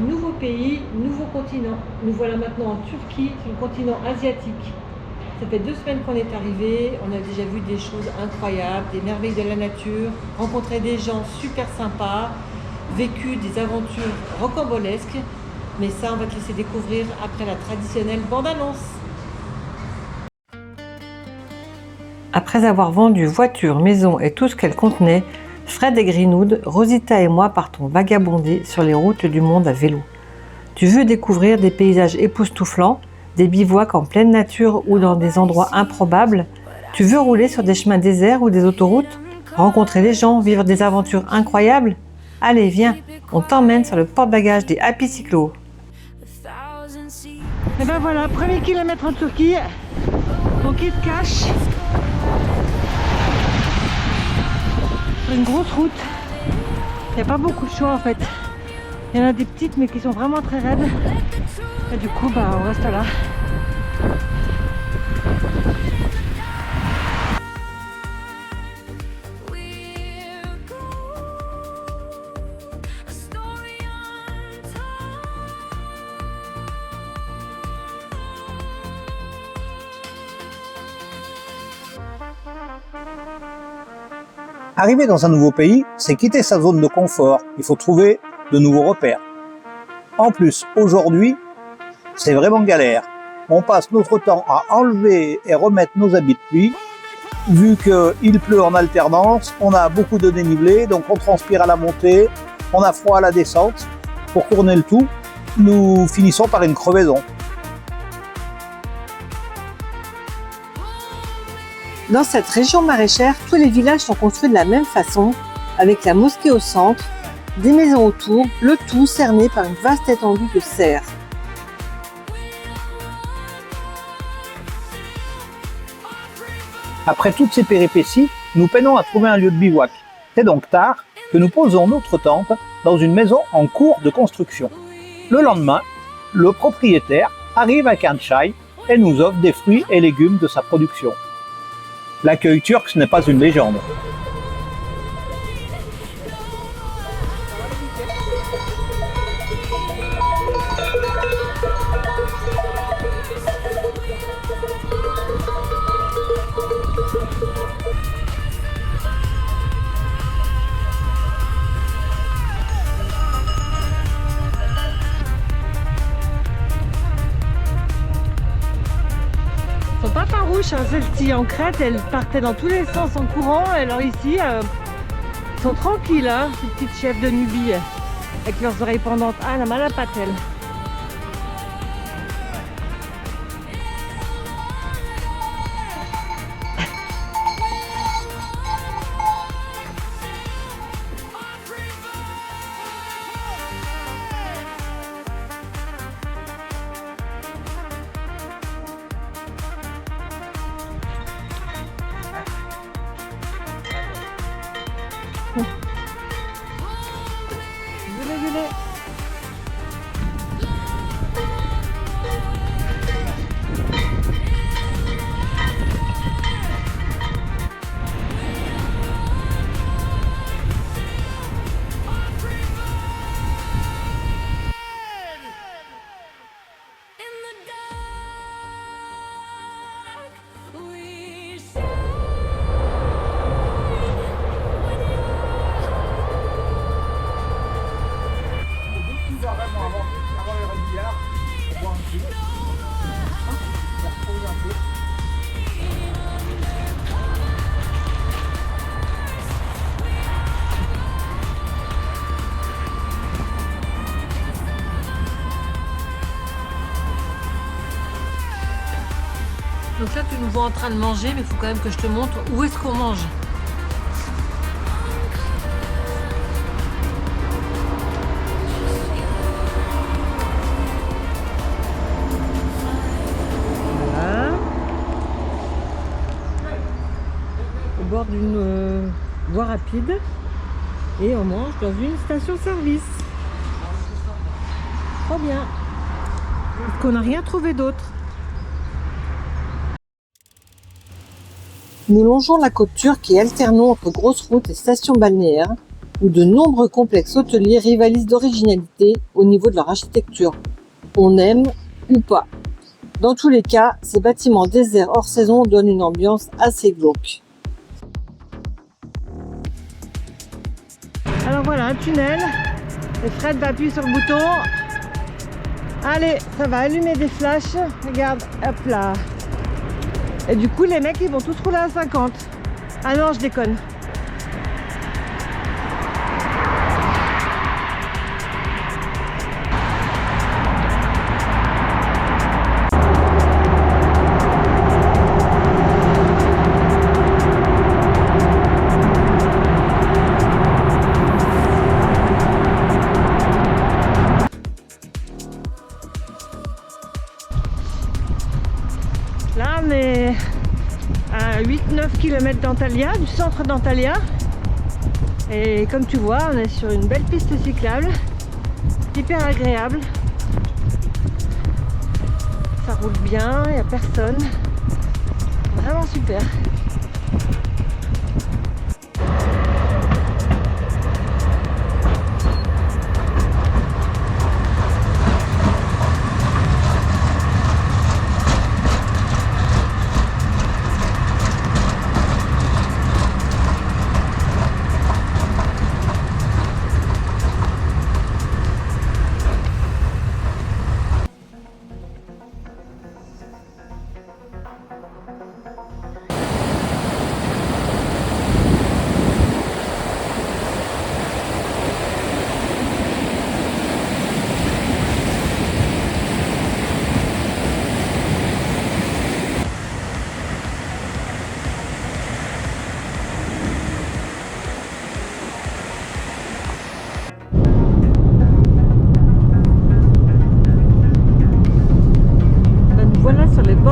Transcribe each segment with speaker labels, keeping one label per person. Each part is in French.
Speaker 1: Nouveau pays, nouveau continent. Nous voilà maintenant en Turquie, sur le continent asiatique. Ça fait 2 semaines qu'on est arrivé, on a déjà vu des choses incroyables, des merveilles de la nature, rencontré des gens super sympas, vécu des aventures rocambolesques. Mais ça, on va te laisser découvrir après la traditionnelle bande-annonce. Après avoir vendu voiture, maison et tout ce qu'elle contenait, Fred et Greenwood, Rosita et moi partons vagabonder sur les routes du monde à vélo. Tu veux découvrir des paysages époustouflants, des bivouacs en pleine nature ou dans des endroits improbables? Tu veux rouler sur des chemins déserts ou des autoroutes? Rencontrer des gens, vivre des aventures incroyables? Allez, viens, on t'emmène sur le porte-bagages des Happy Cyclo. Et ben voilà, premier kilomètre en Turquie, on quitte Kaş. Sur une grosse route, il n'y a pas beaucoup de choix en fait. Il y en a des petites mais qui sont vraiment très raides. Et du coup, on reste là.
Speaker 2: Arriver dans un nouveau pays, c'est quitter sa zone de confort. Il faut trouver de nouveaux repères. En plus, aujourd'hui, c'est vraiment galère. On passe notre temps à enlever et remettre nos habits de pluie. Vu qu'il pleut en alternance, on a beaucoup de dénivelé, donc on transpire à la montée, on a froid à la descente. Pour tourner le tout, nous finissons par une crevaison.
Speaker 1: Dans cette région maraîchère, tous les villages sont construits de la même façon, avec la mosquée au centre, des maisons autour, le tout cerné par une vaste étendue de serres.
Speaker 2: Après toutes ces péripéties, nous peinons à trouver un lieu de bivouac. C'est donc tard que nous posons notre tente dans une maison en cours de construction. Le lendemain, le propriétaire arrive avec un çay et nous offre des fruits et légumes de sa production. L'accueil turc, ce n'est pas une légende.
Speaker 1: Elles sont pas farouches, hein, celles-ci en Crète, elles partaient dans tous les sens en courant. Alors ici, elles sont tranquilles, hein, ces petites chèvres de Nubie, avec leurs oreilles pendantes. Ah, elle a mal à la patte, elle. Venez. Donc là, tu nous vois en train de manger, mais il faut quand même que je te montre où est-ce qu'on mange. Voilà. Au bord d'une voie rapide. Et on mange dans une station-service. Trop bien. Parce qu'on n'a rien trouvé d'autre. Nous longeons la côte turque et alternons entre grosses routes et stations balnéaires. où de nombreux complexes hôteliers rivalisent d'originalité au niveau de leur architecture. On aime ou pas. Dans tous les cas, ces bâtiments déserts hors saison donnent une ambiance assez glauque. Alors voilà, un tunnel. Et Fred va appuyer sur le bouton. Allez, ça va allumer des flashs. Regarde, hop là. Et du coup, les mecs, ils vont tous rouler à 50. Ah non, je déconne. Là, on est à 8-9 km d'Antalya, du centre d'Antalya. Et comme tu vois, on est sur une belle piste cyclable, hyper agréable. Ça roule bien, il n'y a personne. Vraiment super.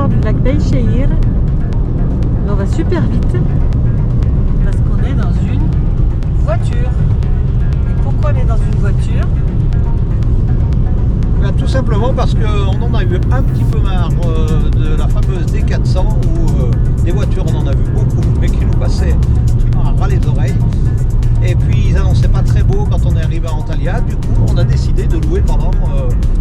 Speaker 1: Du lac Beï-Chehir. On va super vite parce qu'on est dans une voiture. Et pourquoi on est dans une voiture?
Speaker 2: Ben, tout simplement parce qu'on en a eu un petit peu marre de la fameuse D400 où des voitures on en a vu beaucoup mais qui nous passaient à ras les oreilles. Et puis ils annonçaient pas très beau quand on est arrivé à Antalya. Du coup on a décidé de louer pendant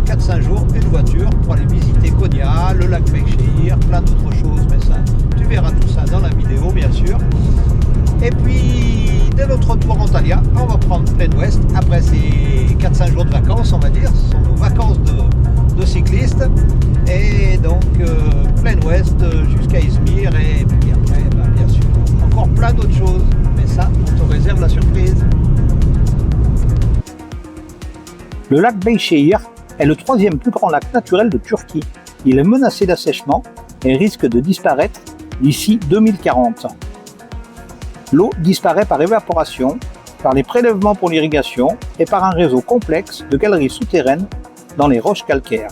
Speaker 2: 4-5 jours une voiture pour aller visiter Konya, le lac Beï-Chehir, plein d'autres choses. Mais ça, tu verras tout ça dans la vidéo bien sûr. Et puis dès notre retour à Antalya, on va prendre Plaine Ouest. Après ces 4-5 jours de vacances, on va dire, ce sont nos vacances de cyclistes. Et donc Plaine Ouest jusqu'à Izmir et puis après bien sûr encore plein d'autres choses. Mais ça, on te réserve la surprise. Le lac Beï-Chehir est le 3e plus grand lac naturel de Turquie. Il est menacé d'assèchement et risque de disparaître d'ici 2040. L'eau disparaît par évaporation, par les prélèvements pour l'irrigation et par un réseau complexe de galeries souterraines dans les roches calcaires.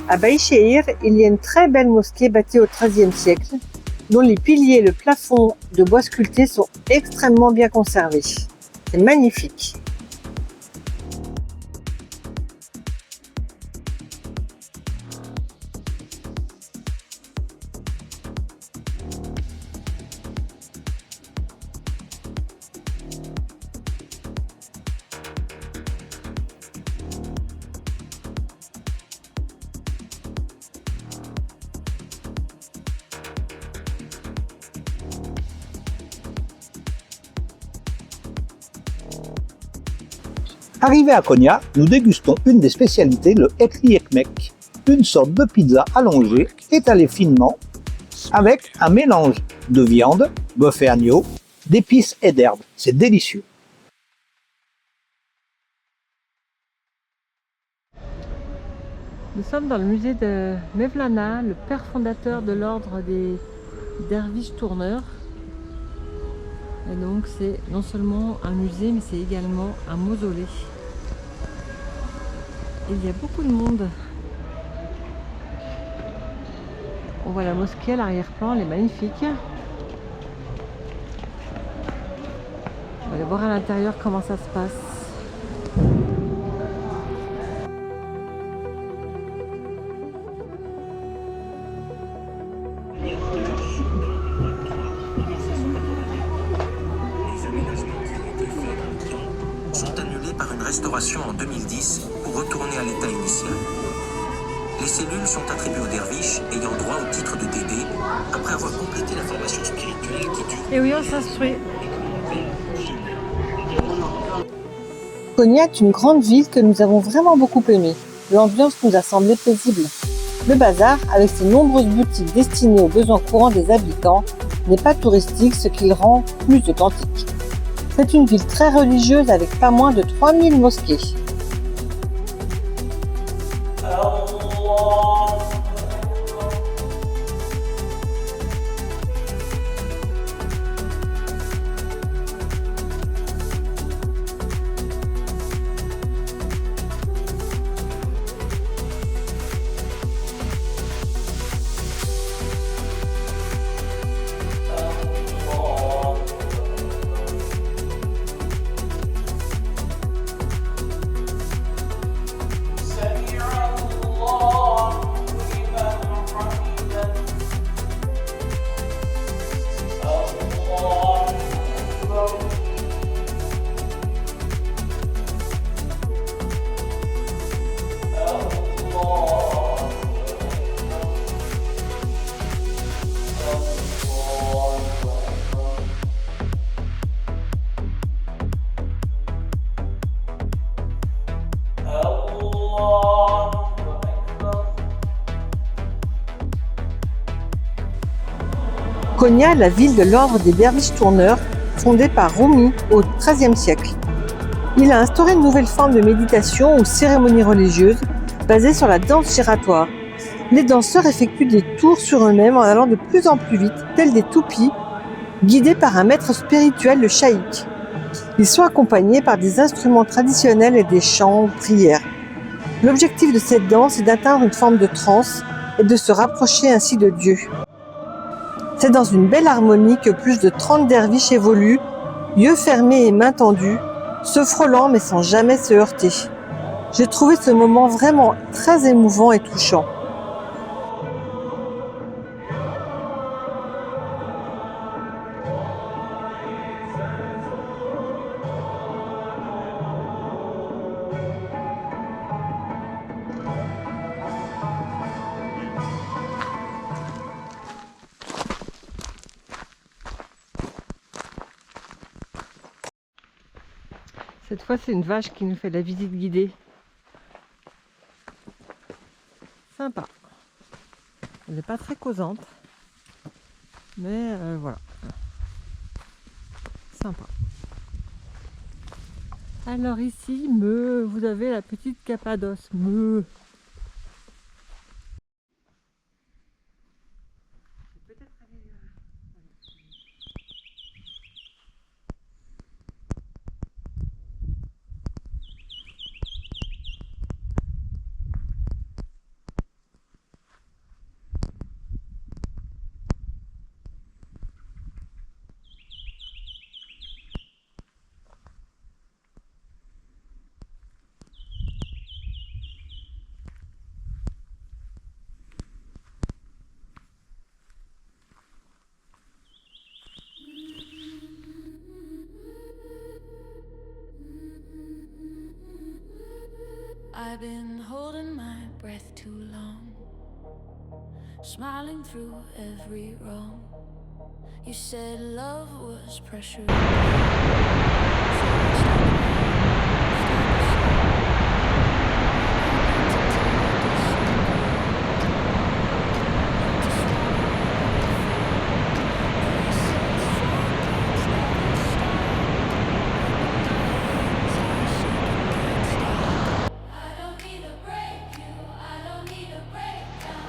Speaker 1: À Beï-Chehir, il y a une très belle mosquée bâtie au XIIIe siècle, dont les piliers et le plafond de bois sculpté sont extrêmement bien conservés. C'est magnifique.
Speaker 2: Arrivé à Konya, nous dégustons une des spécialités, le etli ekmek, une sorte de pizza allongée, étalée finement, avec un mélange de viande, bœuf et agneau, d'épices et d'herbes. C'est délicieux.
Speaker 1: Nous sommes dans le musée de Mevlana, le père fondateur de l'ordre des derviches tourneurs. Et donc c'est non seulement un musée, mais c'est également un mausolée. Il y a beaucoup de monde. On voit la mosquée à l'arrière-plan, elle est magnifique. On va aller voir à l'intérieur comment ça se passe.
Speaker 3: passé par une restauration en 2010 pour retourner à l'état initial. Les cellules sont attribuées aux derviches ayant droit au titre de Dédé après avoir complété la formation spirituelle qui dure.
Speaker 1: Et oui, on s'instruit.
Speaker 4: Konya est une grande ville que nous avons vraiment beaucoup aimée. L'ambiance nous a semblé paisible. Le bazar, avec ses nombreuses boutiques destinées aux besoins courants des habitants, n'est pas touristique, ce qui le rend plus authentique. C'est une ville très religieuse avec pas moins de 3000 mosquées. Konya, la ville de l'ordre des derviches tourneurs, fondée par Rumi au XIIIe siècle. Il a instauré une nouvelle forme de méditation ou cérémonie religieuse basée sur la danse giratoire. Les danseurs effectuent des tours sur eux-mêmes en allant de plus en plus vite, tels des toupies, guidés par un maître spirituel, le shaïk. Ils sont accompagnés par des instruments traditionnels et des chants ou prières. L'objectif de cette danse est d'atteindre une forme de transe et de se rapprocher ainsi de Dieu. C'est dans une belle harmonie que plus de 30 derviches évoluent, yeux fermés et mains tendues, se frôlant mais sans jamais se heurter. J'ai trouvé ce moment vraiment très émouvant et touchant.
Speaker 1: Cette fois, c'est une vache qui nous fait la visite guidée. Sympa. Elle n'est pas très causante, mais voilà. Sympa. Alors ici, vous avez la petite Cappadoce.
Speaker 5: I've been holding my breath too long, smiling through every wrong. You said love was pressure.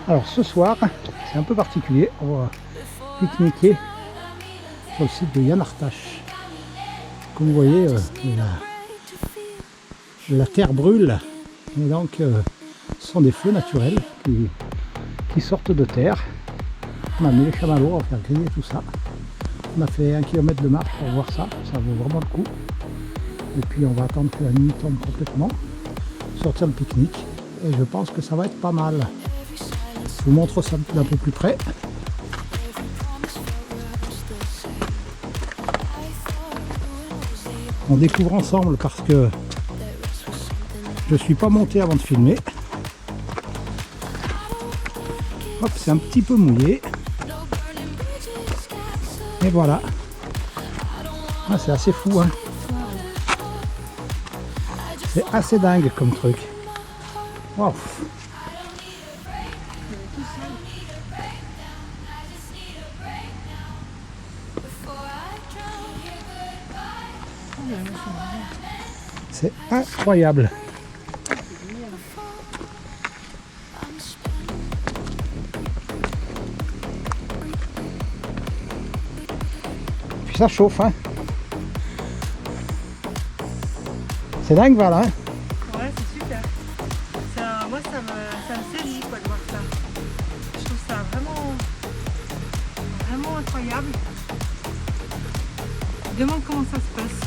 Speaker 2: Alors ce soir, c'est un peu particulier, on va pique-niquer sur le site de Yanartash. Comme vous voyez, la terre brûle, et donc ce sont des feux naturels qui sortent de terre. On a mis les chamallows, on va faire griller tout ça. On a fait 1 km de marche pour voir ça, ça vaut vraiment le coup. Et puis on va attendre que la nuit tombe complètement, sortir le pique-nique, et je pense que ça va être pas mal. Je vous montre ça d'un peu plus près. On découvre ensemble parce que Je suis pas monté avant de filmer. Hop, c'est un petit peu mouillé. Et voilà. Ah, c'est assez fou, hein. C'est assez dingue comme truc. Wow. C'est incroyable. Puis ça chauffe, hein. C'est dingue, voilà. Hein.
Speaker 4: Ouais, c'est super. Moi, ça me saisit quoi, de voir ça. Je trouve ça vraiment incroyable. Je me demande comment ça se passe.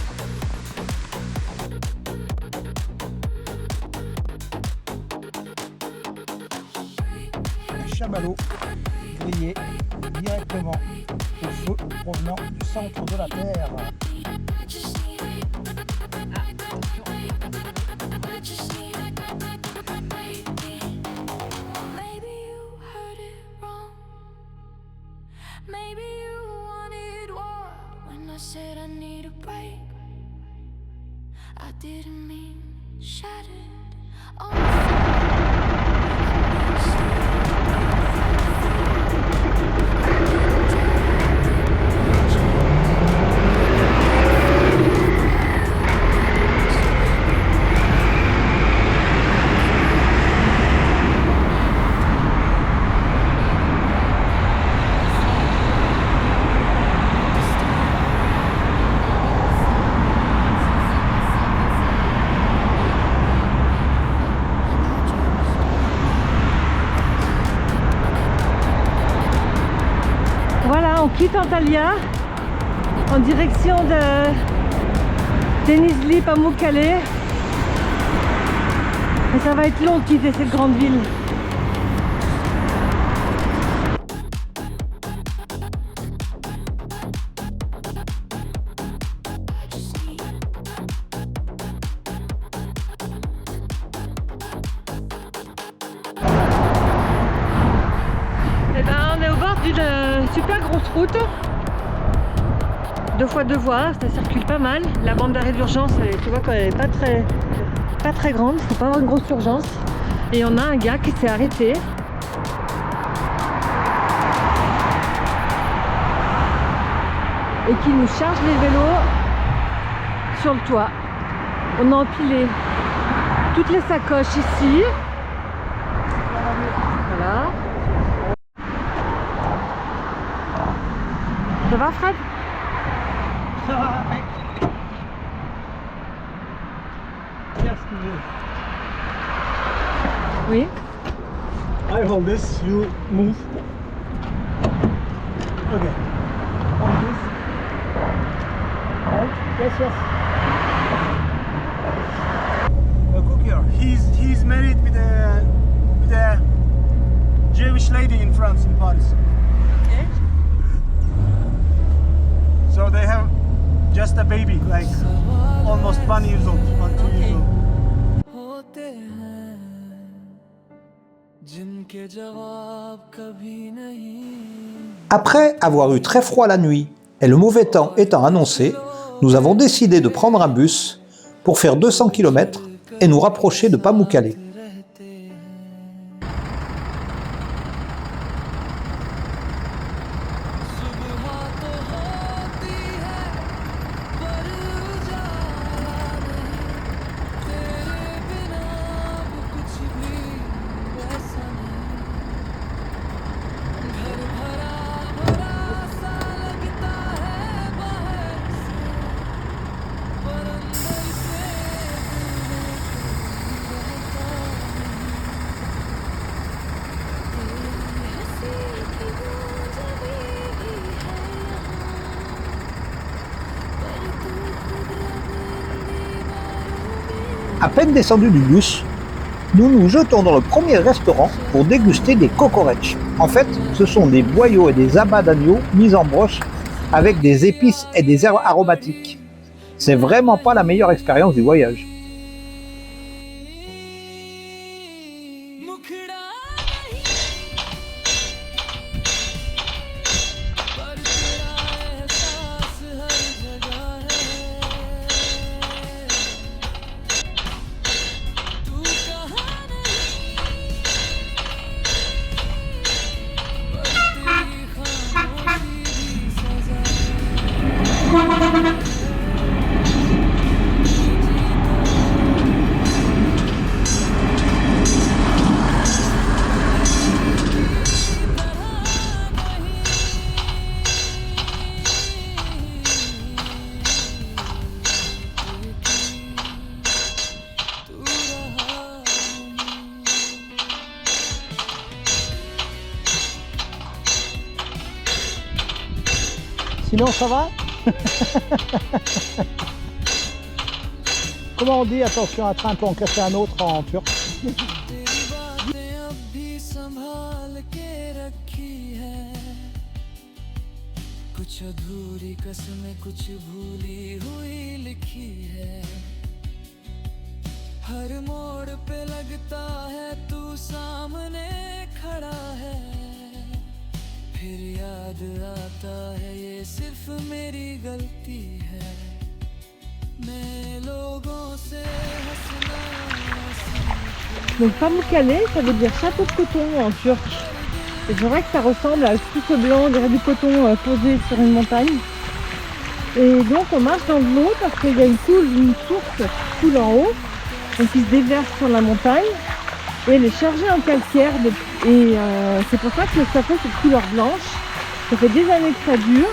Speaker 2: Un chamallow grillé directement au feu provenant du centre de la Terre.
Speaker 5: Maybe you heard it wrong. Maybe you wanted war when I said I need a break. I didn't mean shattered. On the
Speaker 4: Voilà, on quitte Antalya en direction de Denizli, Pamukkale. Et ça va être long de quitter cette grande ville. Et ben, on est au bord d'une super grosse route. 2x2 voies, ça circule pas mal. La bande d'arrêt d'urgence, tu vois qu'elle est pas très grande, faut pas avoir une grosse urgence. Et on a un gars qui s'est arrêté. Et qui nous charge les vélos sur le toit. On a empilé toutes les sacoches ici. Voilà. Ça va, Fred? Oui.
Speaker 2: I hold this, you move. Okay. Hold this. Right? Yes, yes. A cook here. He's married with a Jewish lady in France, in Paris.
Speaker 4: Okay.
Speaker 2: So they have just a baby, like almost 1 year old, 2 years old.
Speaker 6: होते हैं जिनके जवाब कभी नहीं.
Speaker 2: Après avoir eu très froid la nuit et le mauvais temps étant annoncé, nous avons décidé de prendre un bus pour faire 200 km et nous rapprocher de Pamukkale. À peine descendu du bus, nous nous jetons dans le premier restaurant pour déguster des kokoreç. En fait, ce sont des boyaux et des abats d'agneau mis en broche avec des épices et des herbes aromatiques. C'est vraiment pas la meilleure expérience du voyage. Sinon, ça va? Comment on dit attention, un train peut en casser un autre en turc?
Speaker 6: तेरी बातें अब भी संभाल के रखी है कुछ अधूरी कसमें कुछ भूली हुई लिखी है हर मोड़ पे लगता है तू सामने खड़ा है फिर याद आता है ये सिर्फ मेरी गलती है मैं लोगों से हंसना
Speaker 4: Donc Pamukkale, ça veut dire château de coton en turc. Et c'est vrai que ça ressemble à tout ce blanc, on dirait du coton posé sur une montagne. Et donc on marche dans de l'eau parce qu'il y a une source qui coule en haut, donc qui se déverse sur la montagne. Et elle est chargée en calcaire. C'est pour ça que ça fait cette couleur blanche. Ça fait des années que ça dure.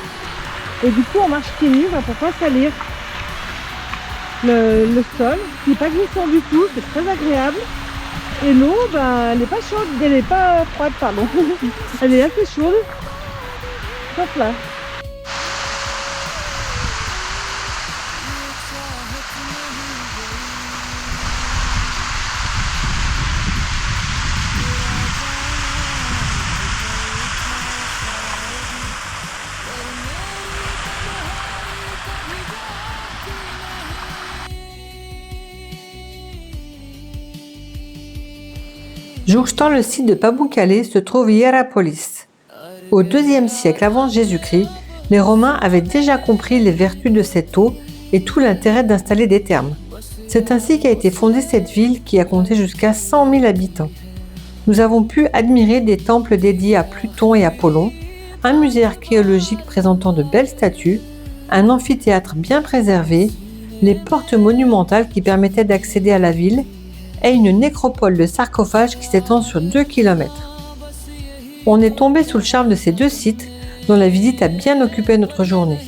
Speaker 4: Et du coup on marche pieds nus pour pas salir le sol, qui n'est pas glissant du tout, c'est très agréable. Et l'eau, elle n'est pas chaude, elle n'est pas froide, pardon. Elle est assez chaude. Hop là.
Speaker 1: Jouxtant le site de Pamukkale se trouve Hierapolis. Au IIe siècle avant Jésus-Christ, les Romains avaient déjà compris les vertus de cette eau et tout l'intérêt d'installer des thermes. C'est ainsi qu'a été fondée cette ville qui a compté jusqu'à 100 000 habitants. Nous avons pu admirer des temples dédiés à Pluton et Apollon, un musée archéologique présentant de belles statues, un amphithéâtre bien préservé, les portes monumentales qui permettaient d'accéder à la ville et une nécropole de sarcophages qui s'étend sur 2 km. On est tombé sous le charme de ces deux sites dont la visite a bien occupé notre journée.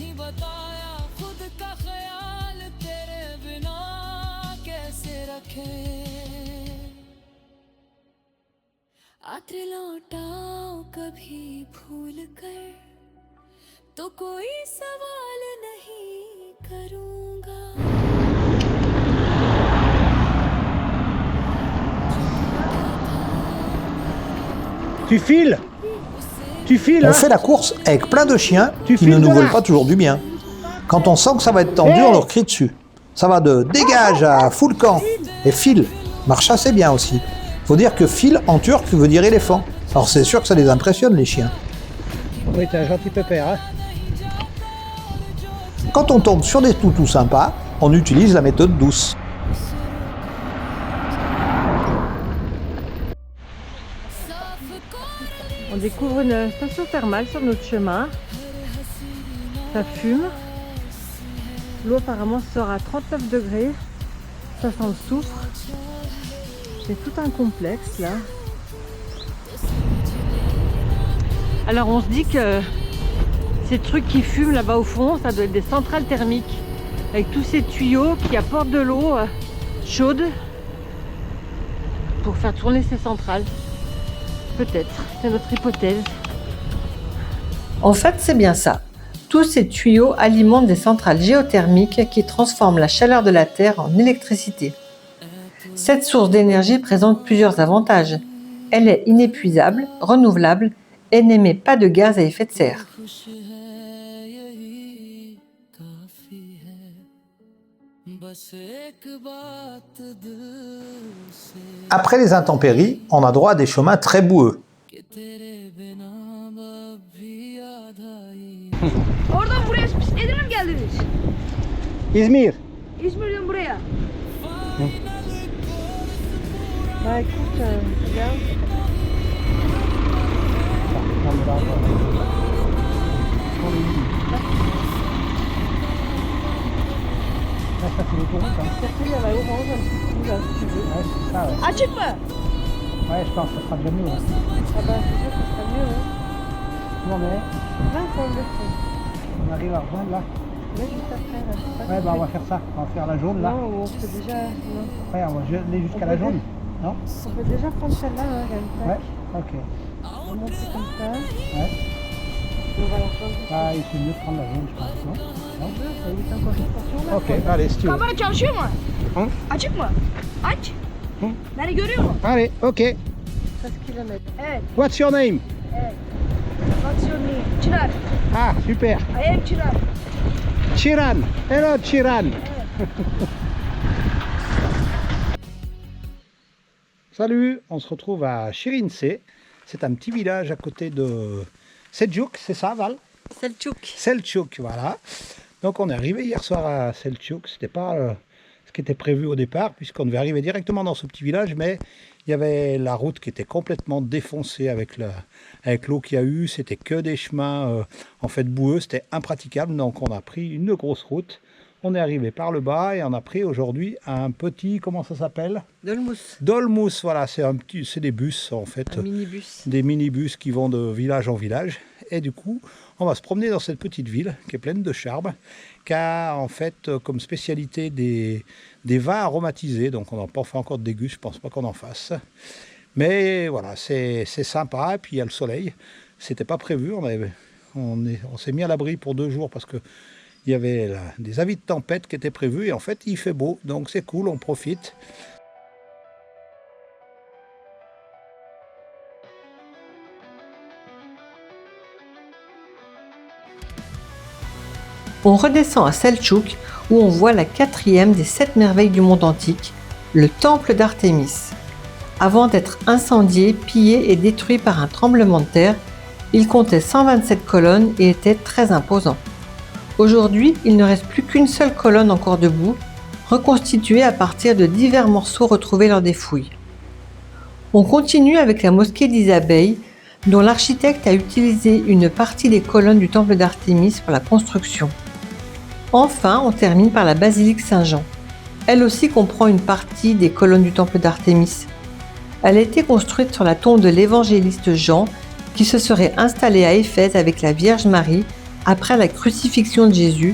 Speaker 2: Tu files? Tu files,
Speaker 7: On
Speaker 2: hein?
Speaker 7: fait la course avec plein de chiens
Speaker 2: Tu
Speaker 7: qui ne
Speaker 2: files
Speaker 7: nous
Speaker 2: de là.
Speaker 7: veulent pas toujours du bien. Quand on sent que ça va être tendu, on leur crie dessus. Ça va de dégage à full camp. Et file marche assez bien aussi. Faut dire que file en turc veut dire éléphant. Alors c'est sûr que ça les impressionne les chiens.
Speaker 2: Oui, t'es un gentil pépère, hein?
Speaker 7: Quand on tombe sur des toutous sympas, on utilise la méthode douce.
Speaker 4: On découvre une station thermale sur notre chemin. Ça fume. L'eau apparemment sort à 39 degrés. Ça sent le soufre. C'est tout un complexe là. Alors on se dit que ces trucs qui fument là-bas au fond, ça doit être des centrales thermiques. Avec tous ces tuyaux qui apportent de l'eau chaude pour faire tourner ces centrales. Peut-être, c'est notre hypothèse.
Speaker 1: En fait, c'est bien ça. Tous ces tuyaux alimentent des centrales géothermiques qui transforment la chaleur de la Terre en électricité. Cette source d'énergie présente plusieurs avantages. Elle est inépuisable, renouvelable et n'émet pas de gaz à effet de serre.
Speaker 7: Après les intempéries, on a droit à des chemins très boueux.
Speaker 8: Oradan buraya Edirne mi geldiniz?
Speaker 2: İzmir.
Speaker 8: İzmir'den buraya.
Speaker 4: Bah écoute, regarde.
Speaker 2: Là, ça fait l'autoroute, hein?
Speaker 4: Il y a la orange un petit coup là si tu veux.
Speaker 2: Ouais, c'est ça, ouais.
Speaker 8: Açık mı?
Speaker 2: Ouais, je pense que ça sera déjà mieux, hein.
Speaker 4: Ah bah c'est sûr que ça sera mieux. Hein.
Speaker 2: Non, mais
Speaker 4: Là on peut le faire.
Speaker 2: on arrive à rejoindre là.
Speaker 4: Là juste après. Là, je sais pas
Speaker 2: Ouais,
Speaker 4: si
Speaker 2: bah on
Speaker 4: c'est-
Speaker 2: va faire ça. On va faire la jaune là.
Speaker 4: Non, on peut déjà. Non.
Speaker 2: Ouais, on va aller jusqu'à la jaune. Non?
Speaker 4: On peut déjà prendre celle-là, hein, Gaël.
Speaker 2: Ouais, ok.
Speaker 4: On va monter comme ça.
Speaker 2: Ouais.
Speaker 4: On va la prendre.
Speaker 7: Ah, il faut mieux prendre la jaune, je pense, non?
Speaker 4: Ça évite encore une portion là.
Speaker 7: Ok, allez, si tu veux.
Speaker 8: Kamera çalışıyor mu?
Speaker 7: Hı?
Speaker 8: Açık mı? Aç.
Speaker 7: Hı?
Speaker 8: Beni görüyor mu?
Speaker 7: Allez, ok.
Speaker 4: 13 km.
Speaker 8: Evet.
Speaker 7: What's your name?
Speaker 8: What's your name? Çınar.
Speaker 7: Ah, super.
Speaker 8: I am Çınar.
Speaker 7: Chiran. Hello, Chiran. Salut, on se retrouve à Şirince. C'est un petit village à côté de Selçuk, c'est ça, Val?
Speaker 4: Selçuk.
Speaker 7: Selçuk, voilà. Donc on est arrivé hier soir à Selçuk. C'était pas ce qui était prévu au départ, puisqu'on devait arriver directement dans ce petit village, mais il y avait la route qui était complètement défoncée avec l'eau qu'il y a eu. C'était que des chemins en fait boueux, c'était impraticable. Donc on a pris une grosse route. On est arrivé par le bas et on a pris aujourd'hui un petit, comment ça s'appelle?
Speaker 4: Dolmus.
Speaker 7: Dolmus, voilà, c'est des bus en fait.
Speaker 4: Un minibus.
Speaker 7: Des minibus qui vont de village en village. Et du coup, on va se promener dans cette petite ville qui est pleine de charme, qui a en fait comme spécialité des vins aromatisés. Donc on n'a pas fait encore de déguste, je ne pense pas qu'on en fasse. Mais voilà, c'est sympa. Et puis il y a le soleil. C'était pas prévu. On s'est mis à l'abri pour 2 jours parce que il y avait des avis de tempête qui étaient prévus. Et en fait, il fait beau. Donc c'est cool, on profite.
Speaker 1: On redescend à Selçuk où on voit la 4e des 7 merveilles du monde antique, le temple d'Artémis. Avant d'être incendié, pillé et détruit par un tremblement de terre, il comptait 127 colonnes et était très imposant. Aujourd'hui, il ne reste plus qu'une seule colonne encore debout, reconstituée à partir de divers morceaux retrouvés lors des fouilles. On continue avec la mosquée d'Isabey, dont l'architecte a utilisé une partie des colonnes du temple d'Artémis pour la construction. Enfin, on termine par la basilique Saint-Jean. Elle aussi comprend une partie des colonnes du temple d'Artémis. Elle a été construite sur la tombe de l'évangéliste Jean, qui se serait installé à Éphèse avec la Vierge Marie après la crucifixion de Jésus,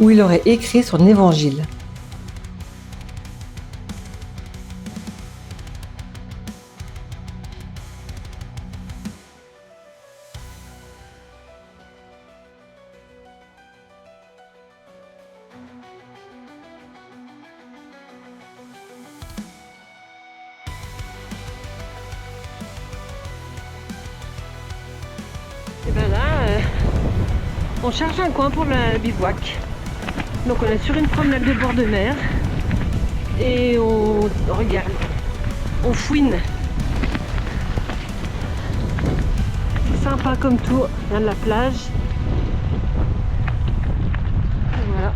Speaker 1: où il aurait écrit son évangile.
Speaker 4: Et bien là, on cherche un coin pour le bivouac. Donc on est sur une promenade de bord de mer et on regarde, on fouine. C'est sympa comme tout, on vient de la plage. Et voilà.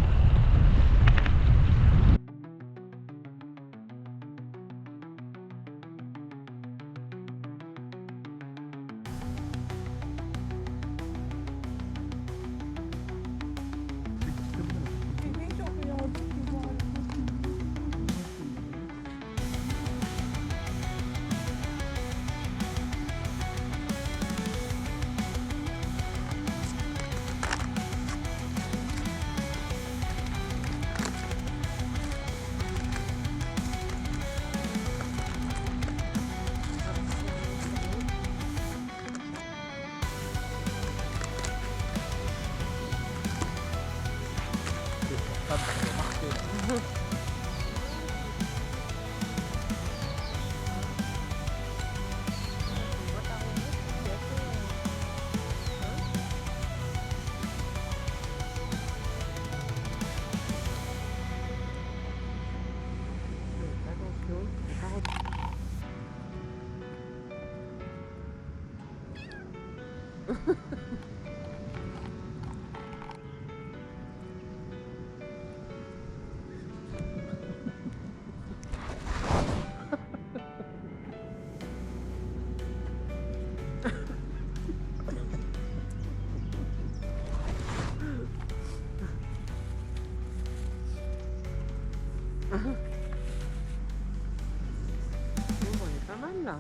Speaker 4: On est pas mal là.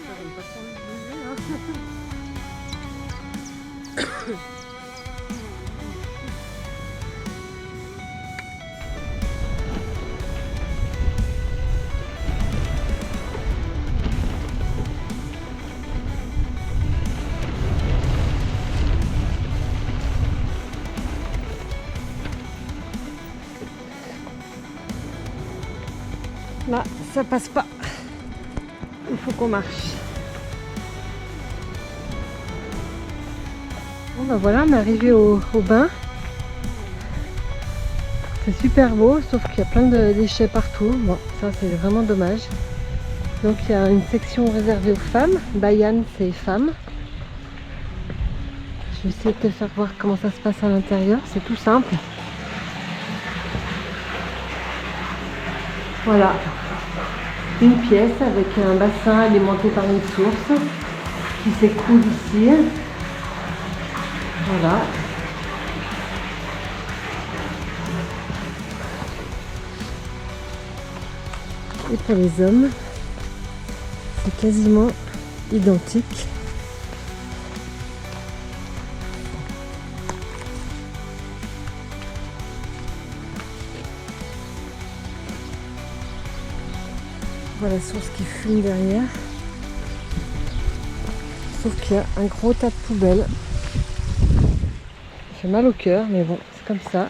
Speaker 4: Ça donne pas trop envie de bouger, hein. Là, ça passe pas. Il faut qu'on marche. Bon ben voilà, on est arrivé au bain. C'est super beau, sauf qu'il y a plein de déchets partout. Bon, ça c'est vraiment dommage. Donc il y a une section réservée aux femmes. Bayan, c'est femmes. Je vais essayer de te faire voir comment ça se passe à l'intérieur. C'est tout simple. Voilà. Une pièce avec un bassin alimenté par une source qui s'écoule ici. Voilà. Et pour les hommes, c'est quasiment identique. Voilà la source qui fume derrière. Sauf qu'il y a un gros tas de poubelles. Ça fait mal au cœur, mais bon, c'est comme ça.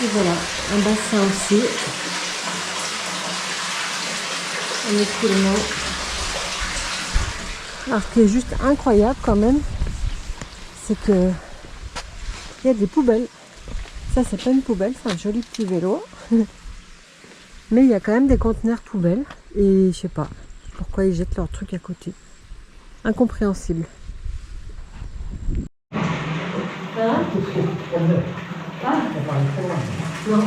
Speaker 4: Et voilà, un bassin aussi. Un écoulement. Alors ce qui est juste incroyable quand même, c'est que il y a des poubelles. Ça c'est pas une poubelle, c'est un joli petit vélo. Mais il y a quand même des conteneurs poubelles. Et je sais pas pourquoi ils jettent leurs trucs à côté. Incompréhensible. Hein? Ah. Non.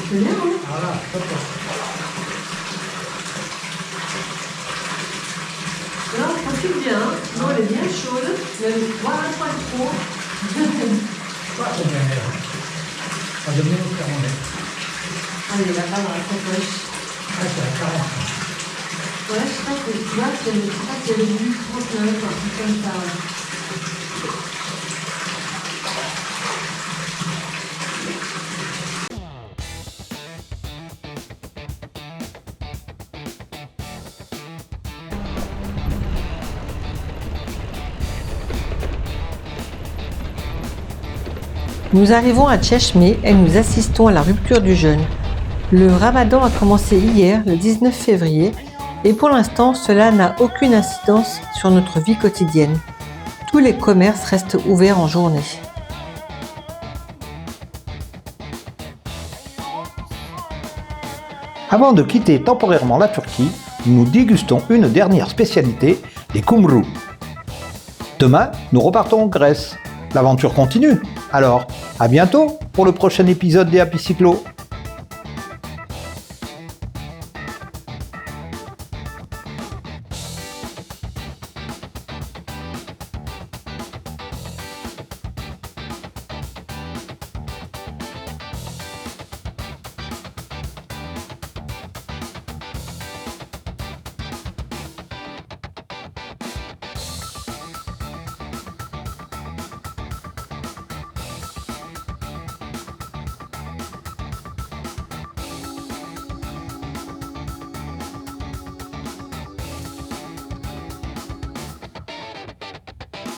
Speaker 4: C'est bien, hein? Voilà, là, on profite bien. Non, elle est bien chaude. Voilà, pas trop. Allez, là-bas, dans la poche. Ouais, je crois que tu vois, c'est le but 39, un truc comme ça.
Speaker 1: Nous arrivons à Cheshmé et nous assistons à la rupture du jeûne. Le ramadan a commencé hier, le 19 février, et pour l'instant, cela n'a aucune incidence sur notre vie quotidienne. Tous les commerces restent ouverts en journée.
Speaker 7: Avant de quitter temporairement la Turquie, nous dégustons une dernière spécialité, les kumru. Demain, nous repartons en Grèce. L'aventure continue. Alors, à bientôt pour le prochain épisode des Happy Cyclo.